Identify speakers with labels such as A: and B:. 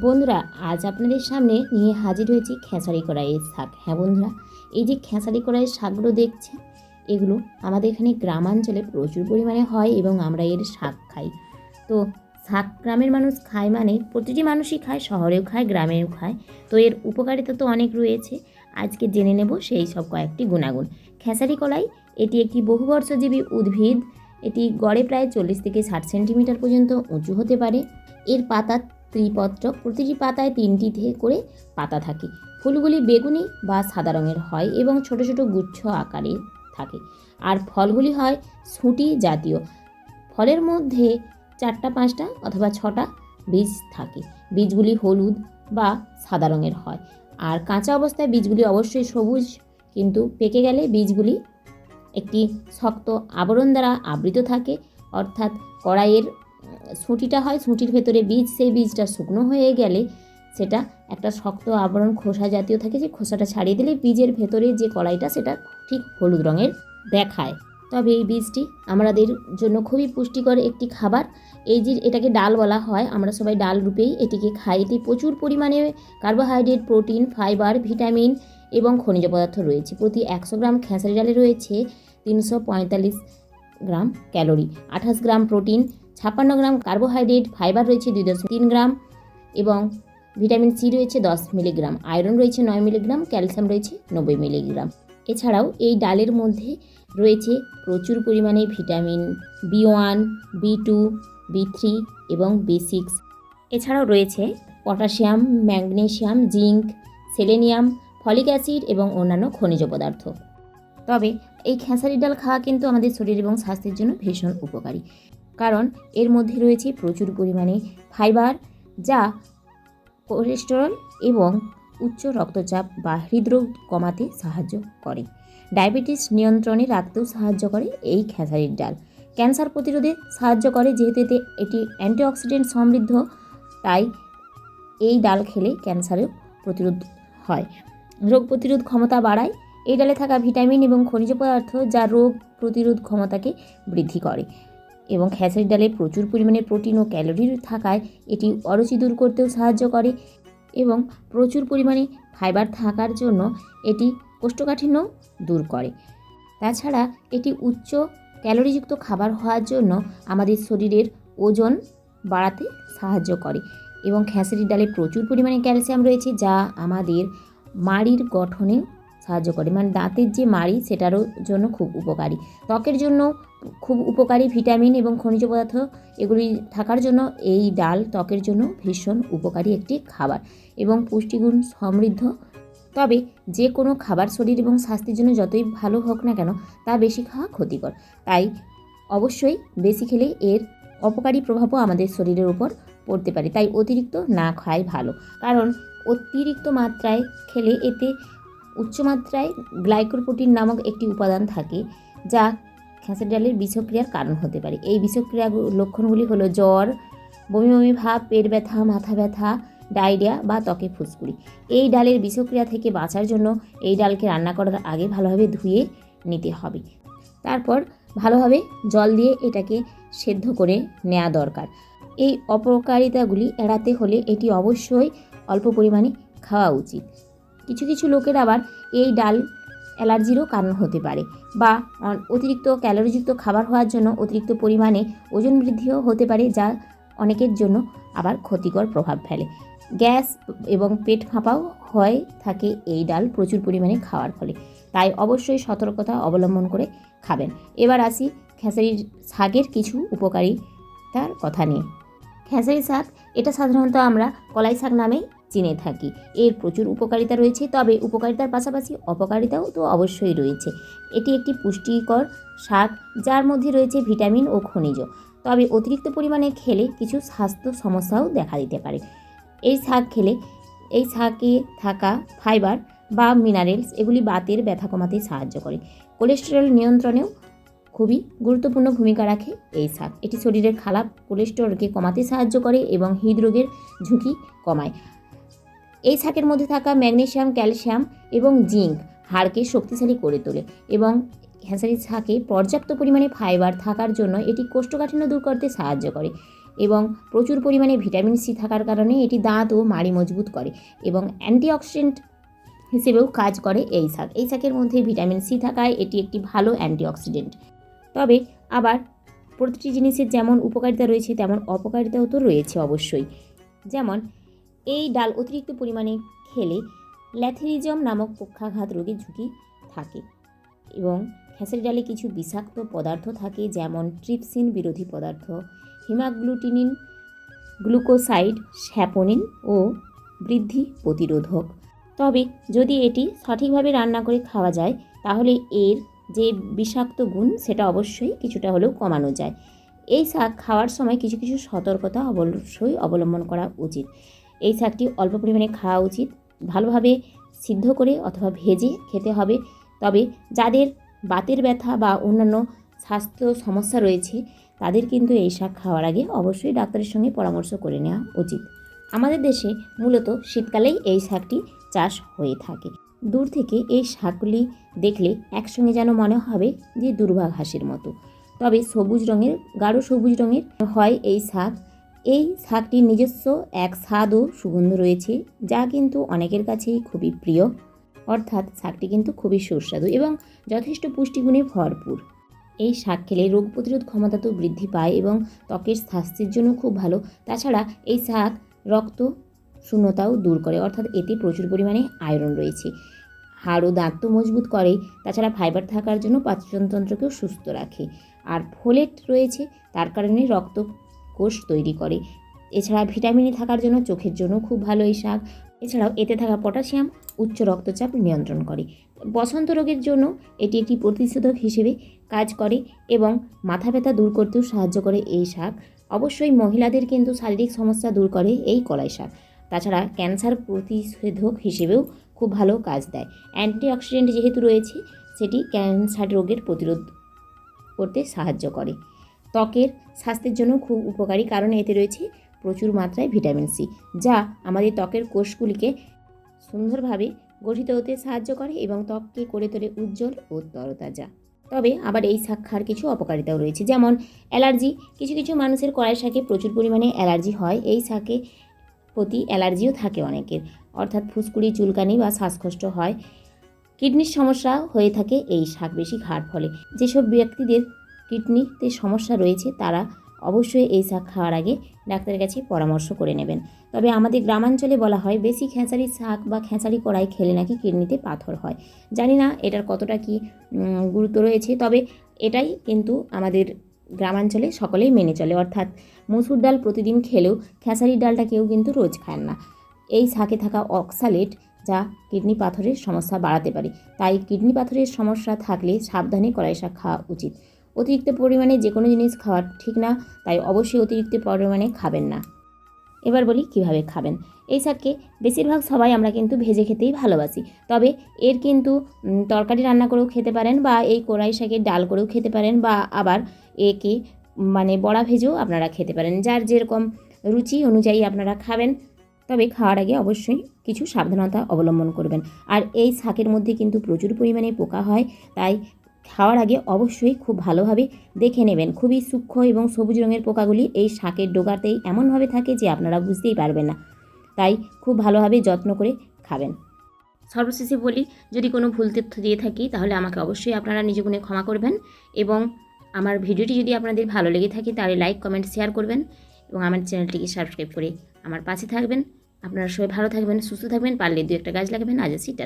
A: বন্ধুরা, আজ আপনাদের সামনে নিয়ে হাজির হয়েছি খেসারি কড়াইয়ের শাক। হ্যাঁ বন্ধুরা, এই যে খেসারি কড়াইয়ের শাকগুলো দেখছেন, এগুলো আমাদের এখানে গ্রামাঞ্চলে প্রচুর পরিমাণে হয় এবং আমরা এর শাক খাই। তো শাক গ্রামের মানুষ খায় মানে প্রতিটি মানুষই খায়, শহরেও খায়, গ্রামেও খায়। তো এর উপকারিতা তো অনেক রয়েছে। আজকে জেনে নেব সেই সব কয়েকটি গুণাগুণ। খেসারি কলাই এটি একটি বহুবর্ষজীবী উদ্ভিদ। এটি গড়ে প্রায় 40 থেকে 60 সেন্টিমিটার পর্যন্ত উঁচু হতে পারে। এর পাতা ত্রিপত্রক, প্রতিটি পাতায় 3টি করে পাতা থাকে। ফুলগুলি বেগুনি বা সাদা রঙের হয় এবং ছোট ছোট গুচ্ছ আকারে থাকে। আর ফলগুলি হয় শুঁটি জাতীয়। ফলের মধ্যে 4টা 5টা অথবা 6টা বীজ থাকে। বীজগুলি হলুদ বা সাদা রঙের হয়। আর কাঁচা অবস্থায় বীজগুলি অবশ্যই সবুজ, কিন্তু পেকে গেলে বীজগুলি একটি শক্ত আবরণ দ্বারা আবৃত থাকে। অর্থাৎ কড়াইয়ের শুঁটিটা হয়, শুঁটির ভেতরে বীজ, সেই বীজটা শুকনো হয়ে গেলে সেটা একটা শক্ত আবরণ খোসা জাতীয় থাকে, যে খোসাটা ছাড়িয়ে দিলে বীজের ভেতরে যে কড়াইটা সেটা ঠিক হলুদ রঙের দেখায়। তবে এই বীজটি আমাদের জন্য খুবই পুষ্টিকর একটি খাবার। এই যে এটাকে ডাল বলা হয়, আমরা সবাই ডাল রূপেই এটিকে খাই। এটি প্রচুর পরিমাণে কার্বোহাইড্রেট, প্রোটিন, ফাইবার, ভিটামিন এবং খনিজ পদার্থ রয়েছে। প্রতি 100 গ্রাম খেসারি ডালে রয়েছে 345 gram calorie, 28 gram protein, 56 gram carbohydrate, fibre রয়েছে 2.3 গ্রাম এবং ভিটামিন সি রয়েছে 10 মিলিগ্রাম, আয়রন রয়েছে 9 মিলিগ্রাম, ক্যালসিয়াম রয়েছে 90 মিলিগ্রাম। এছাড়াও এই ডালের মধ্যে রয়েছে প্রচুর পরিমাণে ভিটামিন B1, B2, B3 এবং B6। এছাড়াও রয়েছে potassium, magnesium, zinc, selenium, folic acid এবং অন্যান্য খনিজ পদার্থ। তবে এই খেসারি ডাল খাওয়া কিন্তু আমাদের শরীর এবং স্বাস্থ্যের জন্য ভীষণ উপকারী, কারণ এর মধ্যে রয়েছে প্রচুর পরিমাণে ফাইবার, যা কোলেস্টেরল এবং উচ্চ রক্তচাপ বা হৃদরোগ কমাতে সাহায্য করে। ডায়াবেটিস নিয়ন্ত্রণে রাখতেও সাহায্য করে এই খেসারির ডাল। ক্যান্সার প্রতিরোধে সাহায্য করে, যেহেতু এটি অ্যান্টিঅক্সিডেন্ট সমৃদ্ধ, তাই এই ডাল খেলে ক্যান্সারের প্রতিরোধ হয়। রোগ প্রতিরোধ ক্ষমতা বাড়ায়। এই ডালে থাকা ভিটামিন এবং খনিজ পদার্থ যা রোগ প্রতিরোধ ক্ষমতাকে বৃদ্ধি করে। এবং খেসারি ডালে প্রচুর পরিমাণে প্রোটিন ও ক্যালোরি থাকায় এটি অরুচি দূর করতেও সাহায্য করে এবং প্রচুর পরিমাণে ফাইবার থাকার জন্য এটি কোষ্ঠকাঠিন্য দূর করে। তাছাড়া এটি উচ্চ ক্যালোরিযুক্ত খাবার হওয়ার জন্য আমাদের শরীরের ওজন বাড়াতে সাহায্য করে। এবং খেসারি ডালে প্রচুর পরিমাণে ক্যালসিয়াম রয়েছে, যা আমাদের মাড়ির গঠনে সাহায্য করে, মানে দাঁতের যে মাড়ি সেটারও জন্য খুব উপকারী। ত্বকের জন্য খুব উপকারী ভিটামিন এবং খনিজ পদার্থ এগুলি থাকার জন্য এই ডাল ত্বকের জন্য ভীষণ উপকারী একটি খাবার এবং পুষ্টিগুণ সমৃদ্ধ। তবে যে কোনো খাবার শরীর এবং স্বাস্থ্যের জন্য যতই ভালো হোক না কেন, তা বেশি খাওয়া ক্ষতিকর। তাই অবশ্যই বেশি খেলে এর অপকারী প্রভাবও আমাদের শরীরের উপর পড়তে পারে। তাই অতিরিক্ত না খাওয়াই ভালো, কারণ অতিরিক্ত মাত্রায় খেলে এতে উচ্চমাত্রায় গ্লাইকোপ্রোটিন নামক একটি উপাদান থাকে, যা খেসারি ডালের বিষক্রিয়ার কারণ হতে পারে। এই বিষক্রিয়ার লক্ষণগুলি হলো জ্বর, বমি বমি ভাব, পেট ব্যথা, মাথা ব্যথা, ডায়রিয়া বা ত্বকে ফুসকুড়ি। এই ডালের বিষক্রিয়া থেকে বাঁচার জন্য এই ডালকে রান্না করার আগে ভালোভাবে ধুয়ে নিতে হবে। তারপর ভালোভাবে জল দিয়ে এটাকে সেদ্ধ করে নেওয়া দরকার। এই অপকারিতাগুলি এড়াতে হলে এটি অবশ্যই অল্প পরিমাণে খাওয়া উচিত। কিছু কিছু লোকের আবার এই ডাল অ্যালার্জিরও কারণ হতে পারে, বা অতিরিক্ত ক্যালোরিযুক্ত খাবার হওয়ার জন্য অতিরিক্ত পরিমাণে ওজন বৃদ্ধিও হতে পারে, যা অনেকের জন্য আবার ক্ষতিকর প্রভাব ফেলে। গ্যাস এবং পেট ফাঁপাও হয়ে থাকে এই ডাল প্রচুর পরিমাণে খাওয়ার ফলে। তাই অবশ্যই সতর্কতা অবলম্বন করে খাবেন। এবার আসি খেসারির শাকের কিছু উপকারিতার কথা নিয়ে। খেসারি শাক এটা সাধারণত আমরা কলাই শাক নামেই চিনে থাকি। এর প্রচুর উপকারিতা রয়েছে, তবে উপকারিতার পাশাপাশি অপকারিতাও তো অবশ্যই রয়েছে। এটি একটি পুষ্টিকর শাক, যার মধ্যে রয়েছে ভিটামিন ও খনিজ। তবে অতিরিক্ত পরিমাণে খেলে কিছু স্বাস্থ্য সমস্যাও দেখা দিতে পারে। এই শাকে থাকা ফাইবার বা মিনারেলস এগুলি বাতের ব্যথা কমাতে সাহায্য করে। কোলেস্টেরল নিয়ন্ত্রণেও খুবই গুরুত্বপূর্ণ ভূমিকা রাখে এই শাক। এটি শরীরের খারাপ কোলেস্টেরলকে কমাতে সাহায্য করে এবং হৃদরোগের ঝুঁকি কমায়। এই শাকের মধ্যে থাকা ম্যাগনেসিয়াম, ক্যালসিয়াম এবং জিঙ্ক হাড়কে শক্তিশালী করে তোলে এবং খেসারি শাকে পর্যাপ্ত পরিমাণে ফাইবার থাকার জন্য এটি কোষ্ঠকাঠিন্য দূর করতে সাহায্য করে। এবং প্রচুর পরিমাণে ভিটামিন সি থাকার কারণে এটি দাঁত ও মাড়ি মজবুত করে এবং অ্যান্টিঅক্সিডেন্ট হিসেবেও কাজ করে এই শাক। এই শাকের মধ্যে ভিটামিন সি থাকায় এটি একটি ভালো অ্যান্টিঅক্সিডেন্ট। তবে আবার প্রতিটি জিনিসের যেমন উপকারিতা রয়েছে তেমন অপকারিতাও তো রয়েছে অবশ্যই। যেমন এই ডাল অতিরিক্ত পরিমাণে খেলে ল্যাথেরিজম নামক পক্ষাঘাত রোগের ঝুঁকি থাকে এবং খেসারি ডালে কিছু বিষাক্ত পদার্থ থাকে, যেমন ট্রিপসিন বিরোধী পদার্থ, হিমাগ্লুটিনিন, গ্লুকোসাইড, স্যাপোনিন ও বৃদ্ধি প্রতিরোধক। তবে যদি এটি সঠিকভাবে রান্না করে খাওয়া যায় তাহলে এর যে বিষাক্ত গুণ সেটা অবশ্যই কিছুটা হলেও কমানো যায়। এই শাক খাওয়ার সময় কিছু কিছু সতর্কতা অবশ্যই অবলম্বন করা উচিত। এই শাকটি অল্প পরিমাণে খাওয়া উচিত, ভালোভাবে সিদ্ধ করে অথবা ভেজে খেতে হবে। তবে যাদের বাতের ব্যথা বা অন্যান্য স্বাস্থ্য সমস্যা রয়েছে তাদের কিন্তু এই শাক খাওয়ার আগে অবশ্যই ডাক্তারের সঙ্গে পরামর্শ করে নেওয়া উচিত। আমাদের দেশে মূলত শীতকালেই এই শাকটি চাষ হয়ে থাকে। দূর থেকে এই শাকগুলি দেখলে একসঙ্গে যেন মনে হবে যে দুর্বা ঘাসের মতো, তবে সবুজ রঙের, গাঢ় সবুজ রঙের হয় এই শাক। এই শাকটির নিজস্ব এক স্বাদ ও সুগন্ধ রয়েছে যা কিন্তু অনেকের কাছেই খুবই প্রিয়। অর্থাৎ শাকটি কিন্তু খুবই সুস্বাদু এবং যথেষ্ট পুষ্টিগুণে ভরপুর। এই শাক খেলে রোগ প্রতিরোধ ক্ষমতা তো বৃদ্ধি পায় এবং ত্বকের স্বাস্থ্যের জন্য খুব ভালো। তাছাড়া এই শাক রক্ত শূন্যতাও দূর করে, অর্থাৎ এতে প্রচুর পরিমাণে আয়রন রয়েছে। হাড় ও দাঁত তো মজবুত করে, তাছাড়া ফাইবার থাকার জন্য পাচনতন্ত্রকেও সুস্থ রাখে। আর ফোলেট রয়েছে, তার কারণে রক্ত কোষ তৈরি করে। এছাড়া ভিটামিন থাকার জন্য চোখের জন্য খুব ভালো এই শাক। এছাড়াও এতে থাকা পটাশিয়াম উচ্চ রক্তচাপ নিয়ন্ত্রণ করে। বসন্ত রোগের জন্য এটি একটি প্রতিষেধক হিসেবে কাজ করে এবং মাথা ব্যথা দূর করতেও সাহায্য করে এই শাক। অবশ্যই মহিলাদের কিন্তু শারীরিক সমস্যা দূর করে এই কলাই শাক। তাছাড়া ক্যান্সার প্রতিষেধক হিসেবেও খুব ভালো কাজ দেয়। অ্যান্টিঅক্সিডেন্ট যেহেতু রয়েছে সেটি ক্যান্সার রোগের প্রতিরোধ করতে সাহায্য করে। ত্বকের স্বাস্থ্যের জন্য খুব উপকারী, কারণ এতে রয়েছে প্রচুর মাত্রায় ভিটামিন সি, যা আমাদের ত্বকের কোষগুলিকে সুন্দরভাবে গঠিত হতে সাহায্য করে এবং ত্বককে করে তোলে উজ্জ্বল ও তরতাজা। তবে আবার এই শাক খাওয়ার কিছু অপকারিতাও রয়েছে, যেমন অ্যালার্জি। কিছু কিছু মানুষের কলাই শাকে প্রচুর পরিমাণে অ্যালার্জি হয়। এই শাকে প্রতি অ্যালার্জিও থাকে অনেকের, অর্থাৎ ফুসকুড়ি, চুলকানি বা শ্বাসকষ্ট হয়। কিডনির সমস্যা হয়ে থাকে এই শাক বেশি খাওয়ার ফলে। যেসব ব্যক্তিদের কিডনিতে সমস্যা রয়েছে তারা অবশ্যই এই শাক খাওয়ার আগে ডাক্তারের কাছে পরামর্শ করে নেবেন। তবে আমাদের গ্রামাঞ্চলে বলা হয় বেশি খেসারি শাক বা খেসারি কড়াই খেলে নাকি কিডনিতে পাথর হয়। জানি না এটার কতটা কি গুরুত্ব রয়েছে, তবে এটাই কিন্তু আমাদের গ্রামাঞ্চলে সকলেই মেনে চলে। অর্থাৎ মসুর ডাল প্রতিদিন খেলেও খেসারির ডালটা কেউ কিন্তু রোজ খান না। এই শাকে থাকা অক্সালেট যা কিডনি পাথরের সমস্যা বাড়াতে পারে, তাই কিডনি পাথরের সমস্যা থাকলে সাবধানে কলাই শাক খাওয়া উচিত। অতিরিক্ত পরিমাণে যে কোনো জিনিস খাওয়া ঠিক না, তাই অবশ্যই অতিরিক্ত পরিমাণে খাবেন না। এবার বলি কিভাবে খাবেন। এই শাককে বেশিরভাগ সবাই আমরা কিন্তু ভেজে খেতেই ভালোবাসি, তবে এর কিন্তু তরকারি রান্না করেও খেতে পারেন বা এই কড়াই শাকের ডাল করেও খেতে পারেন বা আবার একে বড়া ভেজেও আপনারা খেতে পারেন। যার যেরকম রুচি অনুযায়ী আপনারা খাবেন, তবে খাওয়ার আগে অবশ্যই কিছু সাবধানতা অবলম্বন করবেন। আর এই শাকের মধ্যে কিন্তু প্রচুর পরিমাণে পোকা হয়, তাই খাওয়ার আগে অবশ্যই খুব ভালোভাবে দেখে নেবেন। খুবই সূক্ষ্ম এবং সবুজ রঙের পোকাগুলি এই শাকের ডগাতেই এমনভাবে থাকে যে আপনারা বুঝতেই পারবেন না, তাই খুব ভালোভাবে যত্ন করে খাবেন। সর্বশেষে বলি, যদি কোনো ভুল তথ্য দিয়ে থাকি তাহলে আমাকে অবশ্যই আপনারা নিজ গুণে ক্ষমা করবেন এবং আমার ভিডিওটি যদি আপনাদের ভালো লেগে থাকে তাহলে লাইক, কমেন্ট, শেয়ার করবেন এবং আমার চ্যানেলটিকে সাবস্ক্রাইব করে আমার পাশে থাকবেন। আপনারা সবাই ভালো থাকবেন, সুস্থ থাকবেন, পারলে 2-1 গাছ লাগাবেন। আজ আসি, টাটা।